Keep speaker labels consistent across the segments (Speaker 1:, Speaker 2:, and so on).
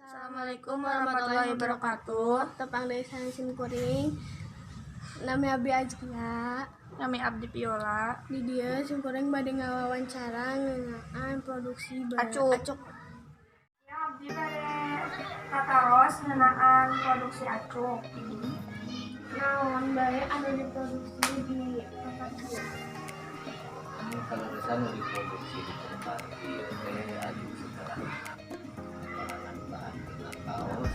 Speaker 1: Assalamualaikum warahmatullahi wabarakatuh.
Speaker 2: Tepang dari Sansin Kuring. Nama Abi Ajia.
Speaker 1: Kami Abdi Piola.
Speaker 2: Di dia Simkuring bade ngawawancara ngeunaan produksi
Speaker 1: Acuk. Ya Abdi bade kataros ngeunaan produksi acuk.
Speaker 2: Naon bae anu diproduksi di tempat ieu?
Speaker 3: Kalau resan diproduksi di tempat ieu teh adu sekarang bahan kaos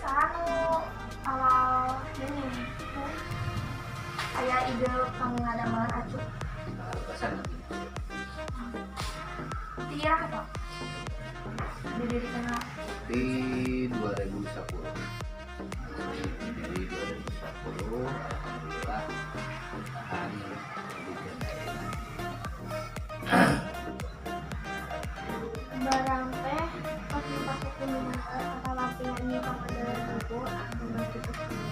Speaker 1: Sanu awal ini aya ide pengadaman acuk.
Speaker 3: pesan
Speaker 1: Iya apa? Didirikan
Speaker 3: di 2010 alhamdulillah tahan
Speaker 2: Barang teh pas dipasok ke minimarket atau lapian di pangadaran buku atau baju bersih.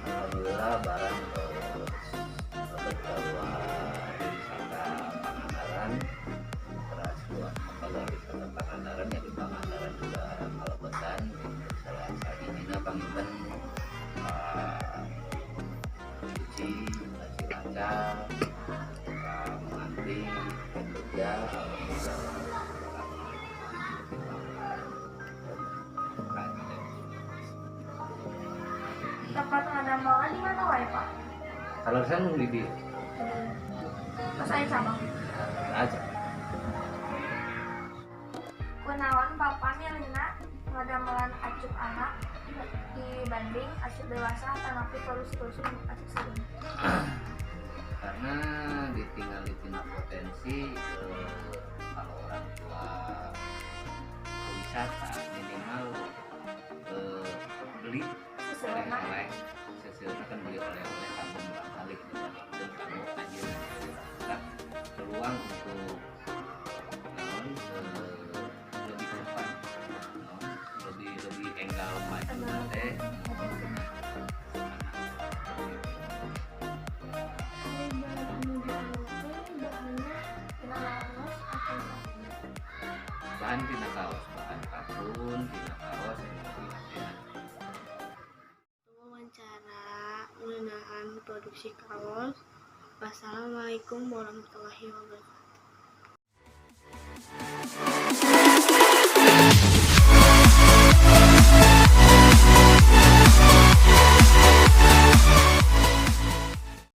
Speaker 3: alhamdulillah barang dapat bahwa wisata Pangandaran terus buat kalau wisata Pangandaran ya di Pangandaran juga kalebetan saya ini pangitan cuci Cilacap mengantri kerja
Speaker 1: tempat pengadaan di mana wae Pak?
Speaker 3: kalau saya nunggu di
Speaker 1: Terus saya sama.
Speaker 3: aja
Speaker 1: Kunaon Bapak milihna ngadamelan acuk anak dibanding acuk dewasa tanapi produksi acuk sedang.
Speaker 3: karena ditinggal di tina potensi kalau orang tua wisata minimal beli oleh-oleh sesuatu kan beli oleh-oleh kamu balik dan kamu aja nah, peluang untuk naon lebih cepat naon lebih enggal maju teh bahan tina kaos bahan kapun tina kaos
Speaker 2: Wawancara ngeunaan produksi kaos. Wassalamualaikum warahmatullahi wabarakatuh.